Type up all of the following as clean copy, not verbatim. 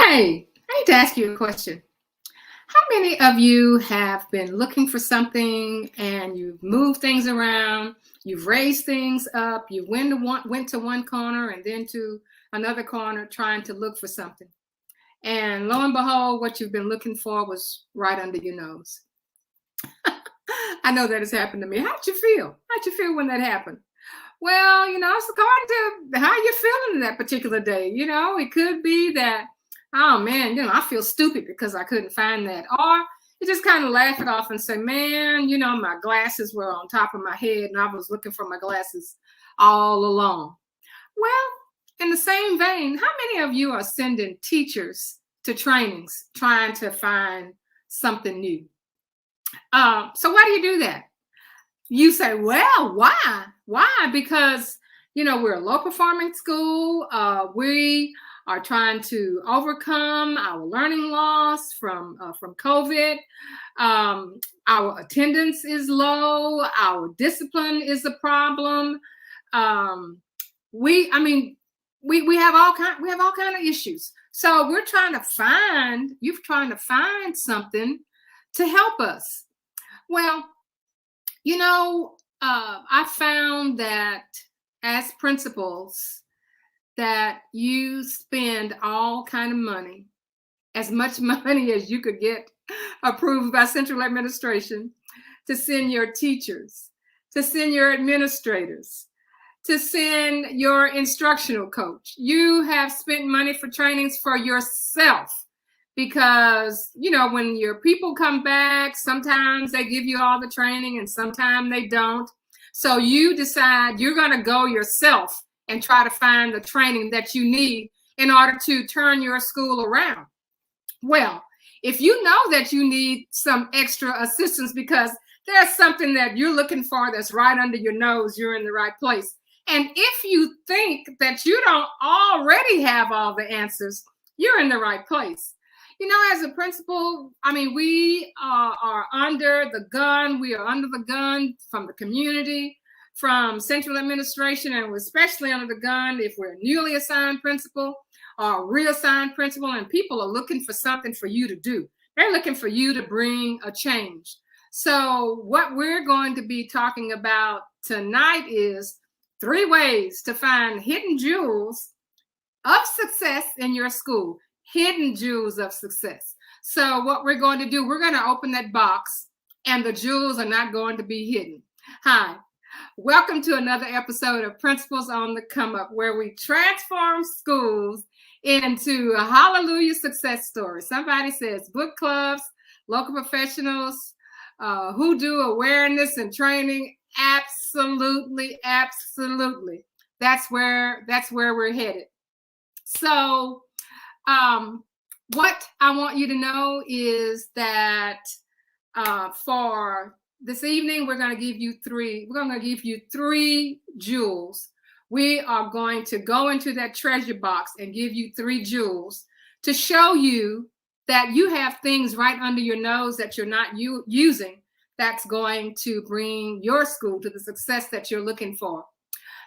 Hey, I need to ask you a question. How many of you have been looking for something and you've moved things around, you've raised things up, you went to one corner and then to another corner trying to look for something. And lo and behold, what you've been looking for was right under your nose. I know that has happened to me. How'd you feel? How'd you feel when that happened? Well, it's according to how you're feeling that particular day. It could be that, oh man, I feel stupid because I couldn't find that. Or you just kind of laugh it off and say, man, my glasses were on top of my head and I was looking for my glasses all along. Well, in the same vein, how many of you are sending teachers to trainings trying to find something new? So why do you do that? You say, well, why? Why? Because, we're a low performing school. We are trying to overcome our learning loss from COVID. Our attendance is low. Our discipline is a problem. We have all kind of issues. So you're trying to find something to help us. Well, I found that as principals, that you spend all kind of money, as much money as you could get approved by central administration, to send your teachers, to send your administrators, to send your instructional coach. You have spent money for trainings for yourself. Because, when your people come back, sometimes they give you all the training and sometimes they don't. So you decide you're going to go yourself and try to find the training that you need in order to turn your school around. Well, if you know that you need some extra assistance because there's something that you're looking for that's right under your nose, you're in the right place. And if you think that you don't already have all the answers, you're in the right place. As a principal, we are under the gun. We are under the gun from the community, from central administration, and we're especially under the gun if we're a newly assigned principal or reassigned principal, and people are looking for something for you to do. They're looking for you to bring a change. So what we're going to be talking about tonight is 3 ways to find hidden jewels of success in your school. Hidden jewels of success. So what we're going to do, we're going to open that box and the jewels are not going to be hidden. Hi, welcome to another episode of Principals on the Come Up, where we transform schools into a hallelujah success story. Somebody says book clubs, local professionals who do awareness and training. Absolutely, absolutely. That's where we're headed. So what I want you to know is that for this evening, we're going to give you three jewels. We are going to go into that treasure box and give you 3 jewels to show you that you have things right under your nose that you're not using that's going to bring your school to the success that you're looking for.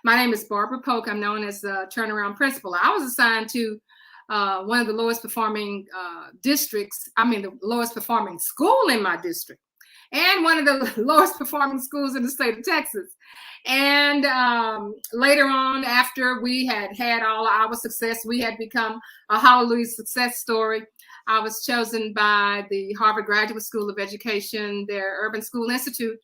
My name is Barbara Polk. I'm known as the turnaround principal. I was assigned to one of the lowest performing the lowest performing school in my district, and one of the lowest performing schools in the state of Texas. And later on, after we had all our success, we had become a hallelujah success story. I was chosen by the Harvard Graduate School of Education, their Urban School Institute,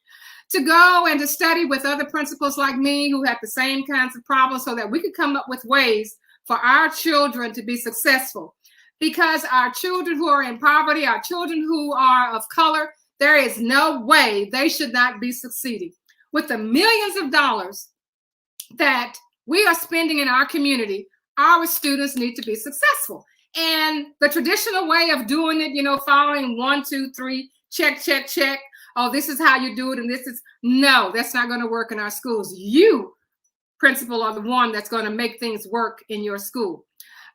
to go and to study with other principals like me who had the same kinds of problems so that we could come up with ways for our children to be successful. Because our children who are in poverty, our children who are of color, there is no way they should not be succeeding. With the millions of dollars that we are spending in our community, our students need to be successful. And the traditional way of doing it, following 1, 2, 3, check, check, check. Oh, this is how you do it. And no, that's not going to work in our schools. You, principal, are the one that's going to make things work in your school.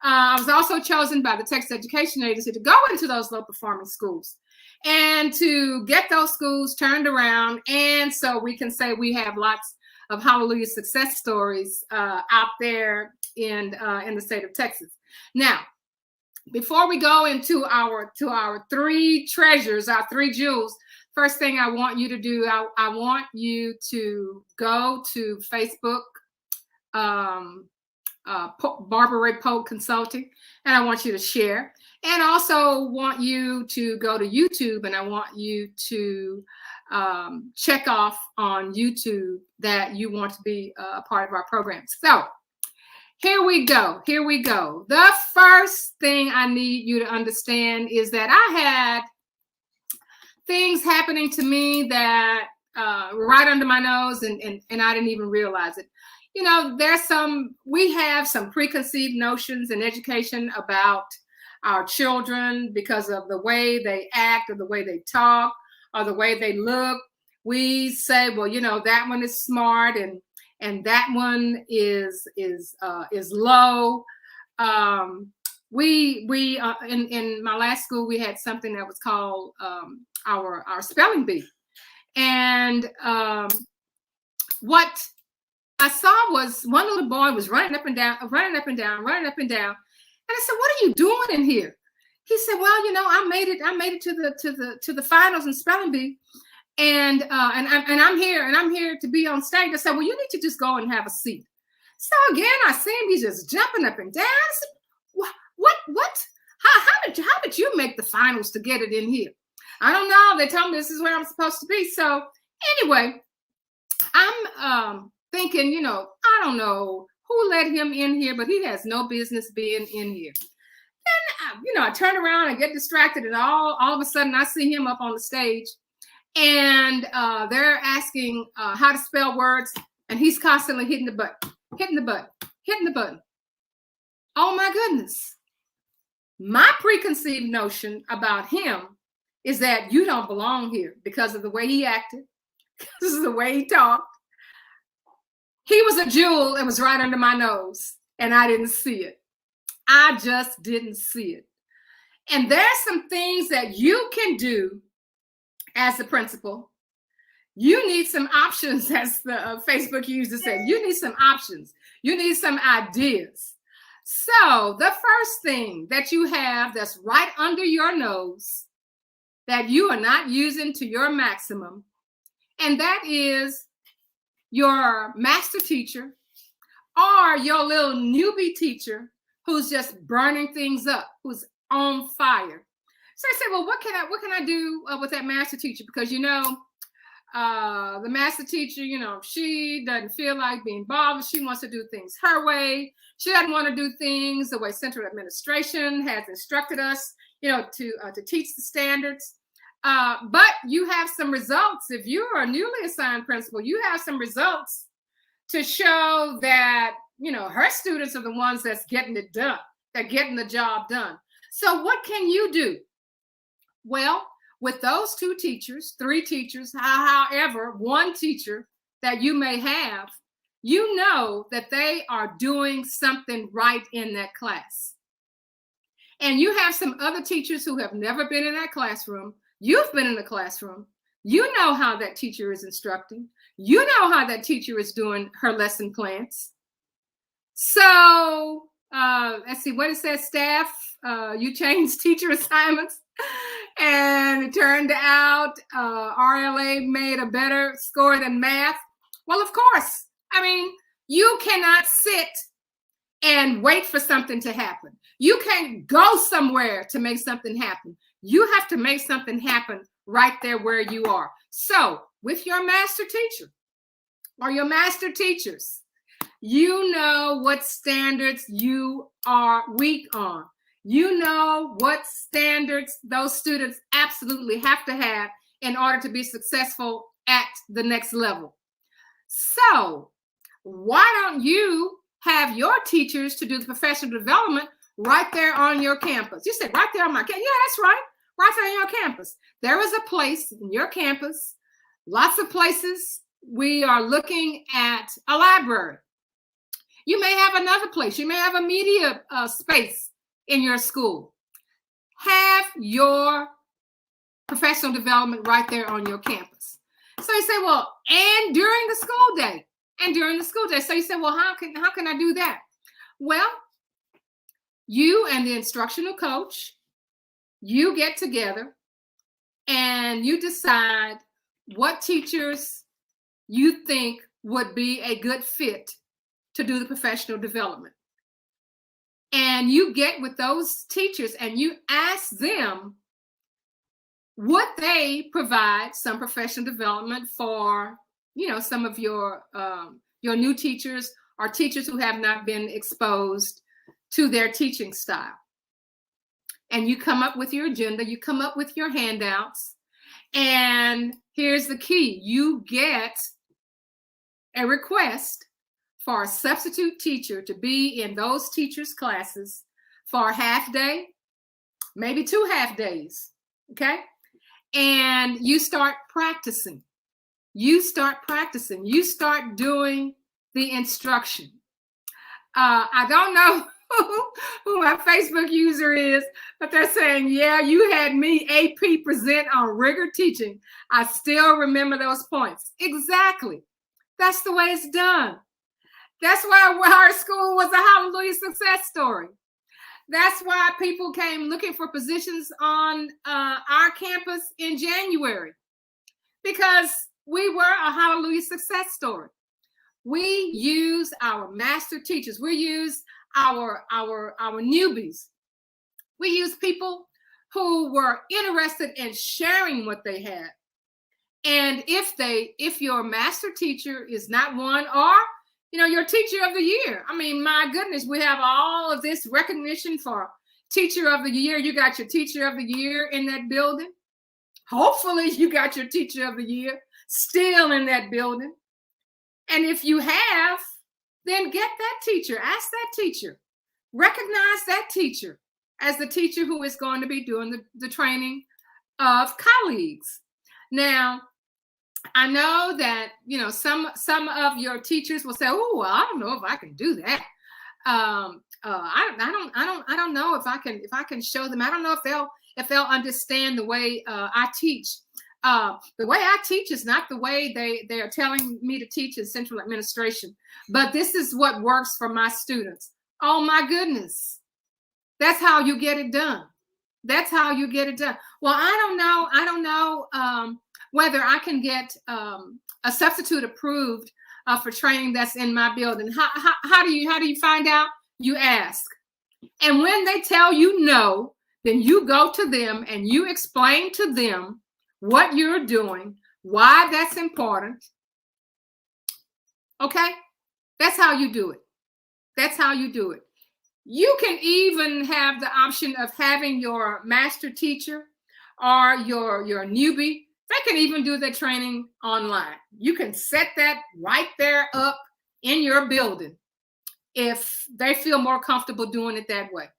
I was also chosen by the Texas Education Agency to go into those low performing schools and to get those schools turned around. And so we can say we have lots of hallelujah success stories out there in the state of Texas. Now, before we go into our three treasures, our three jewels, first thing I want you to do, I want you to go to Facebook, Barbara Ray Polk Consulting, and I want you to share. And also want you to go to YouTube, and I want you to check off on YouTube that you want to be a part of our program. So here we go. Here we go. The first thing I need you to understand is that I had things happening to me that right under my nose, and I didn't even realize it. You know, we have some preconceived notions in education about our children because of the way they act or the way they talk or the way they look. We say, well, you know, that one is smart and that one is low. We in my last school, we had something that was called our spelling bee, and what I saw was one little boy was running up and down. And I said, "What are you doing in here?" He said, "Well, you know, I made it to the finals in spelling bee, and I'm here to be on stage." I said, "Well, you need to just go and have a seat." So again, I see him. He's just jumping up and down. I said, "What? How did you make the finals to get it in here?" I don't know. They told me this is where I'm supposed to be. So anyway, I'm thinking, you know, I don't know who let him in here, but he has no business being in here. And you know, I turn around and get distracted, and all of a sudden I see him up on the stage, and they're asking how to spell words, and he's constantly hitting the button. Oh my goodness. My preconceived notion about him is that you don't belong here because of the way he acted, because of the way he talked. He was a jewel and was right under my nose, and I didn't see it. I just didn't see it. And there's some things that you can do as a principal. You need some options, as the Facebook user said. You need some options. You need some ideas. So the first thing that you have that's right under your nose that you are not using to your maximum, and that is your master teacher or your little newbie teacher who's just burning things up, who's on fire. So I said, well, what can I do with that master teacher? Because, you know, the master teacher, you know, she doesn't feel like being bothered. She wants to do things her way. She doesn't want to do things the way central administration has instructed us, you know, to teach the standards. But you have some results. If you are a newly assigned principal, you have some results to show that, you know, her students are the ones that's getting it done. They're getting the job done. So what can you do? Well, with those two teachers, three teachers, however, one teacher that you may have, you know that they are doing something right in that class. And you have some other teachers who have never been in that classroom. You've been in the classroom. You know how that teacher is instructing. You know how that teacher is doing her lesson plans. So let's see what it says, staff. You changed teacher assignments. And it turned out RLA made a better score than math. Well, of course. I mean, you cannot sit and wait for something to happen. You can't go somewhere to make something happen. You have to make something happen right there where you are. So with your master teacher or your master teachers, you know what standards you are weak on. You know what standards those students absolutely have to have in order to be successful at the next level. So why don't you have your teachers to do the professional development right there on your campus? You said right there on my campus. Yeah, that's right. Right there on your campus. There is a place in your campus, lots of places. We are looking at a library. You may have another place. You may have a media space in your school. Have your professional development right there on your campus. So you say, well, and during the school day. So you say, well, how can I do that? Well, you and the instructional coach, you get together and you decide what teachers you think would be a good fit to do the professional development. And you get with those teachers and you ask them, would they provide some professional development for, some of your new teachers or teachers who have not been exposed to their teaching style? And you come up with your agenda, you come up with your handouts, and here's the key. You get a request for a substitute teacher to be in those teachers' classes for a half day, maybe 2 half days, okay? And you start practicing. You start doing the instruction. I don't know who my Facebook user is, but they're saying, yeah, you had me AP present on rigor teaching. I still remember those points. Exactly. That's the way it's done. That's why our school was a hallelujah success story. That's why people came looking for positions on our campus in January, because we were a hallelujah success story. We use our master teachers. We use our newbies. We use people who were interested in sharing what they had. And if your master teacher is not one, or your teacher of the year. I mean, my goodness, we have all of this recognition for teacher of the year. You got your teacher of the year in that building. Hopefully you got your teacher of the year still in that building. And if you have, then get that teacher, ask that teacher, recognize that teacher as the teacher who is going to be doing the training of colleagues. Now, I know that some of your teachers will say, "Oh, well, I don't know if I can do that. I don't know if I can show them. I don't know if they'll understand the way I teach. The way I teach is not the way they are telling me to teach in central administration. But this is what works for my students." Oh my goodness, that's how you get it done. That's how you get it done. Well, I don't know. Whether I can get a substitute approved for training that's in my building. How do you find out? You ask. And when they tell you no, then you go to them and you explain to them what you're doing, why that's important. Okay? That's how you do it. That's how you do it. You can even have the option of having your master teacher or your newbie. They can even do their training online. You can set that right there up in your building if they feel more comfortable doing it that way.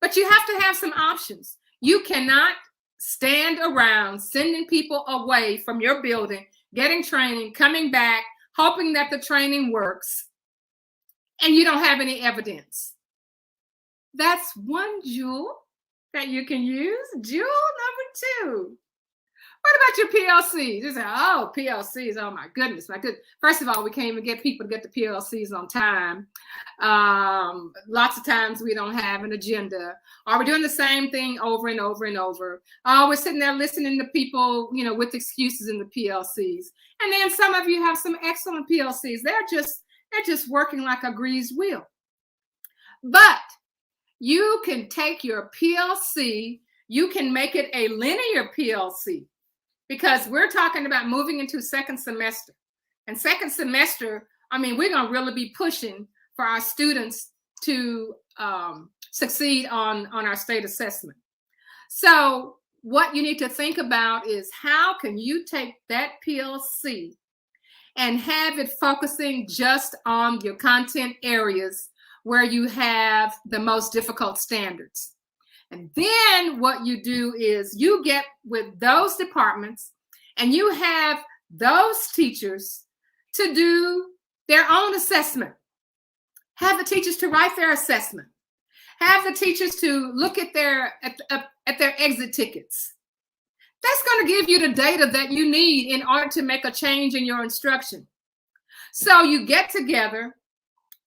But you have to have some options. You cannot stand around sending people away from your building, getting training, coming back, hoping that the training works, and you don't have any evidence. That's one jewel that you can use. Jewel number 2. What about your PLCs? You say, oh, PLCs, oh my goodness, my goodness. First of all, we can't even get people to get the PLCs on time. Lots of times we don't have an agenda. Or we're doing the same thing over and over and over. We're sitting there listening to people, with excuses in the PLCs. And then some of you have some excellent PLCs. They're just working like a greased wheel. But you can take your PLC, you can make it a linear PLC. Because we're talking about moving into second semester. And second semester, we're going to really be pushing for our students to succeed on our state assessment. So what you need to think about is, how can you take that PLC and have it focusing just on your content areas where you have the most difficult standards? And then what you do is you get with those departments and you have those teachers to do their own assessment. Have the teachers to write their assessment. Have the teachers to look at their exit tickets. That's going to give you the data that you need in order to make a change in your instruction. So you get together,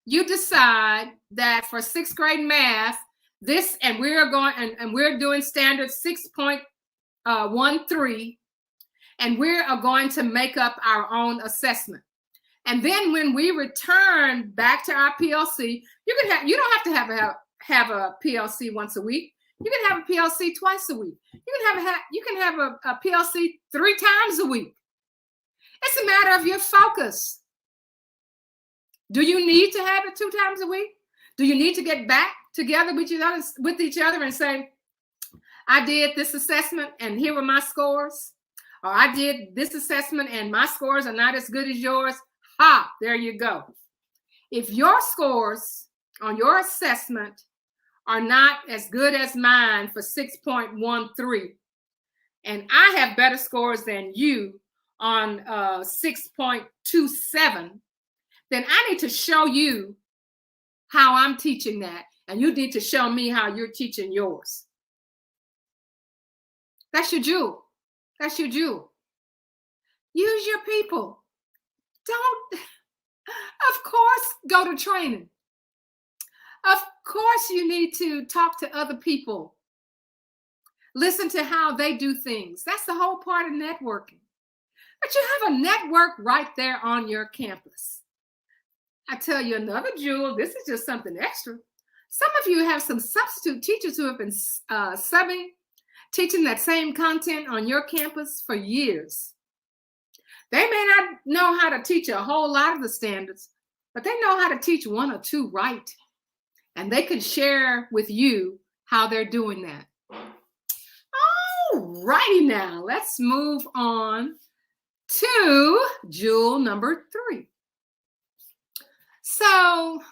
you decide that for 6th grade math, this, and we're going, and we're doing standard 6.13, and we are going to make up our own assessment. And then when we return back to our PLC, you don't have to have a PLC once a week. You can have a PLC twice a week. You can have a PLC 3 times a week. It's a matter of your focus. Do you need to have it 2 times a week? Do you need to get back together with each other and say, I did this assessment and here were my scores? Or I did this assessment and my scores are not as good as yours? Ha, there you go. If your scores on your assessment are not as good as mine for 6.13, and I have better scores than you on 6.27, then I need to show you how I'm teaching that, and you need to show me how you're teaching yours. That's your jewel. That's your jewel. Use your people. Don't, of course, go to training. Of course, you need to talk to other people. Listen to how they do things. That's the whole part of networking. But you have a network right there on your campus. I tell you another jewel, this is just something extra. Some of you have some substitute teachers who have been subbing, teaching that same content on your campus for years. They may not know how to teach a whole lot of the standards, but they know how to teach 1 or 2 right. And they can share with you how they're doing that. All righty now, let's move on to jewel number 3. So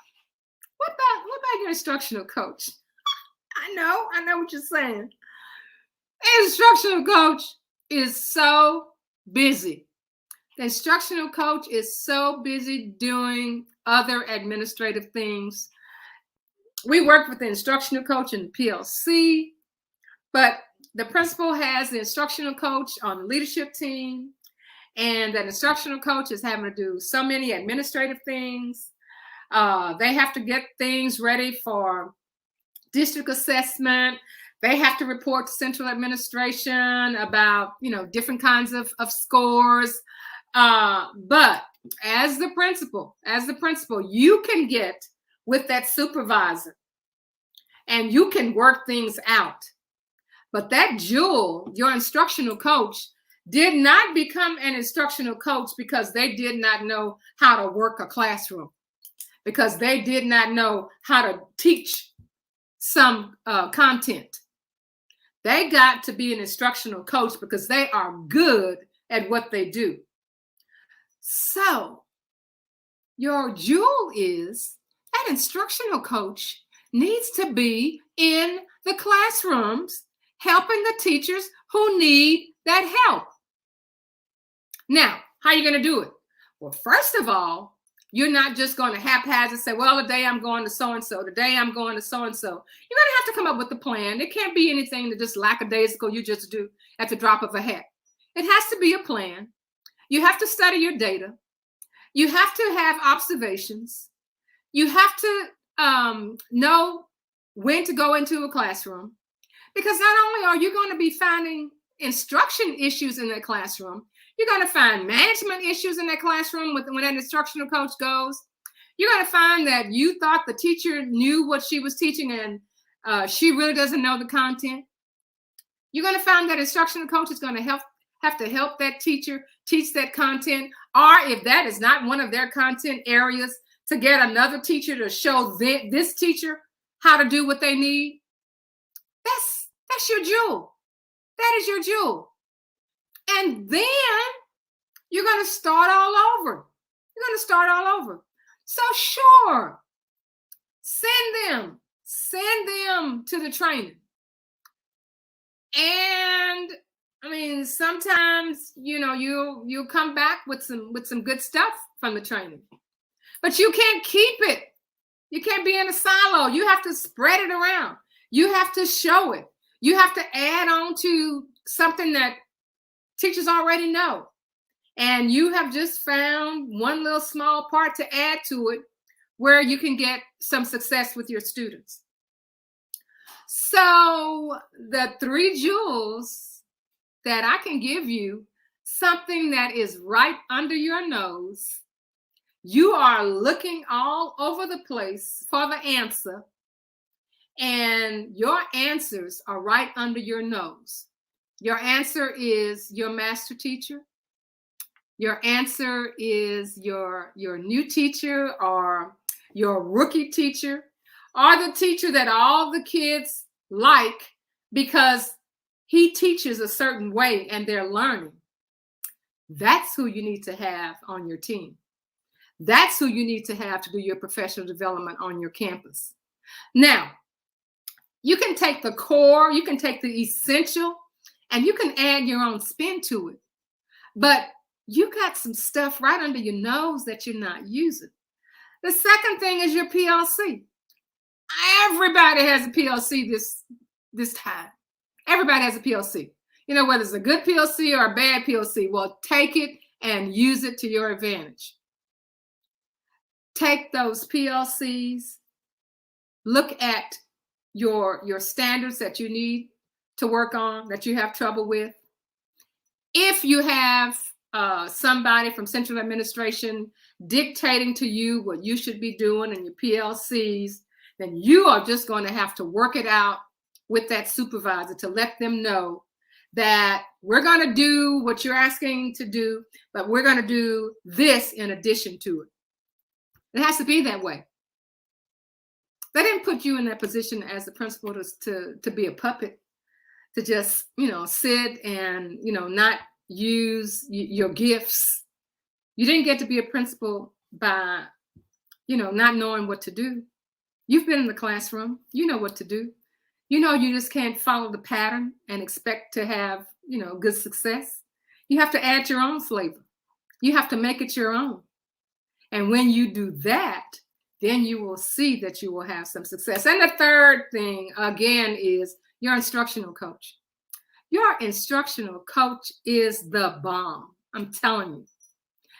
what about your instructional coach? I know what you're saying. An instructional coach is so busy. The instructional coach is so busy doing other administrative things. We work with the instructional coach in the PLC, but the principal has the instructional coach on the leadership team, and that instructional coach is having to do so many administrative things. They have to get things ready for district assessment. They have to report to central administration about, different kinds of scores. But as the principal, you can get with that supervisor and you can work things out. But that jewel, your instructional coach, did not become an instructional coach because they did not know how to work a classroom, because they did not know how to teach some content. They got to be an instructional coach because they are good at what they do. So your jewel is that instructional coach needs to be in the classrooms helping the teachers who need that help. Now, how are you going to do it? Well, first of all, you're not just going to haphazard say, well, today I'm going to so-and-so, today I'm going to so-and-so. You're going to have to come up with a plan. It can't be anything that just lackadaisical you just do at the drop of a hat. It has to be a plan. You have to study your data. You have to have observations. You have to know when to go into a classroom, because not only are you going to be finding instruction issues in that classroom, you're going to find management issues in that classroom when that instructional coach goes. You're going to find that you thought the teacher knew what she was teaching and she really doesn't know the content. You're going to find that instructional coach is going to have to help that teacher teach that content, or if that is not one of their content areas, to get another teacher to show this teacher how to do what they need. That's your jewel. That is your jewel. And then you're going to start all over. So sure, send them to the training. And I mean, sometimes, you'll come back with some good stuff from the training, but you can't keep it. You can't be in a silo. You have to spread it around. You have to show it. You have to add on to something that teachers already know. And you have just found one little small part to add to it where you can get some success with your students. So the 3 jewels that I can give you, something that is right under your nose. You are looking all over the place for the answer, and your answers are right under your nose. Your answer is your master teacher. Your answer is your new teacher, or your rookie teacher, or the teacher that all the kids like because he teaches a certain way and they're learning. That's who you need to have on your team. That's who you need to have to do your professional development on your campus. Now, you can take the core, you can take the essential, and you can add your own spin to it. But you got some stuff right under your nose that you're not using. The second thing is your PLC. Everybody has a PLC this time. Everybody has a PLC. You know, whether it's a good PLC or a bad PLC, well, take it and use it to your advantage. Take those PLCs, look at your standards that you need to work on, that you have trouble with. If you have somebody from central administration dictating to you what you should be doing in your PLCs, then you are just going to have to work it out with that supervisor to let them know that we're going to do what you're asking to do, but we're going to do this in addition to it. It has to be that way. They didn't put you in that position as the principal to be a puppet, to just, sit and, not use your gifts. You didn't get to be a principal by, not knowing what to do. You've been in the classroom. You know what to do. You just can't follow the pattern and expect to have, good success. You have to add your own flavor. You have to make it your own. And when you do that, then you will see that you will have some success. And the third thing, again, is your instructional coach. Your instructional coach is the bomb. I'm telling you.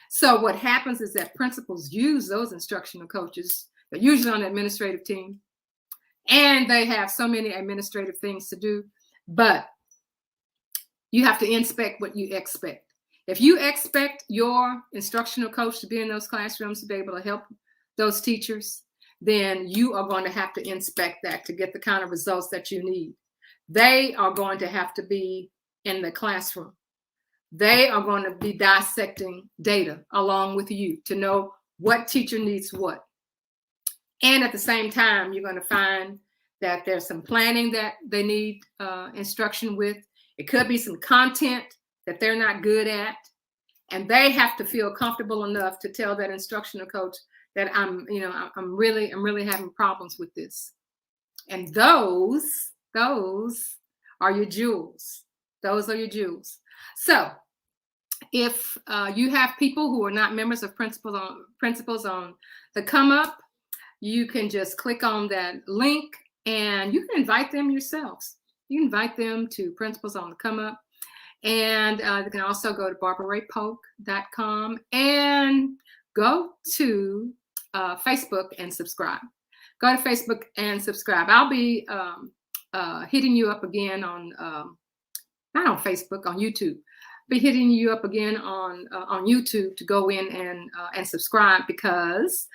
So what happens is that principals use those instructional coaches. They're usually on the administrative team, and they have so many administrative things to do, but you have to inspect what you expect. If you expect your instructional coach to be in those classrooms to be able to help those teachers, then you are going to have to inspect that to get the kind of results that you need. They are going to have to be in the classroom. They are going to be dissecting data along with you to know what teacher needs what. And at the same time, you're going to find that there's some planning that they need instruction with. It could be some content that they're not good at. And they have to feel comfortable enough to tell that instructional coach that I'm really having problems with this. And those are your jewels. Those are your jewels. So if you have people who are not members of Principals on the Come Up, you can just click on that link and you can invite them yourselves. You can invite them to Principals on the Come Up. And you can also go to barbararaypolk.com and go to Facebook and subscribe. Go to Facebook and subscribe. I'll be hitting you up again on, not on Facebook, on YouTube. Be hitting you up again on YouTube to go in and subscribe, because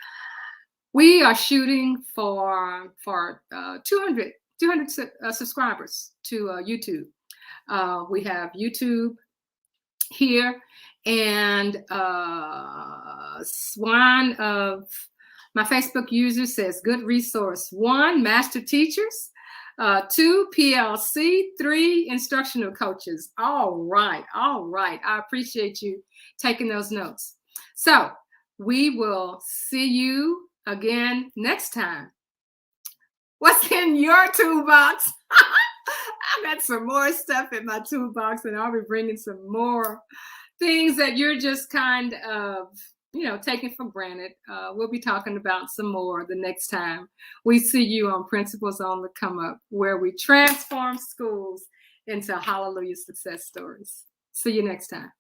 we are shooting for 200 subscribers to YouTube. We have YouTube here, and one of my Facebook users says, good resource. 1, master teachers. 2, PLC. 3, instructional coaches. All right. I appreciate you taking those notes. So we will see you again next time. What's in your toolbox? I got some more stuff in my toolbox, and I'll be bringing some more things that you're just kind of, taking for granted. We'll be talking about some more the next time we see you on Principals on the Come Up, where we transform schools into hallelujah success stories. See you next time.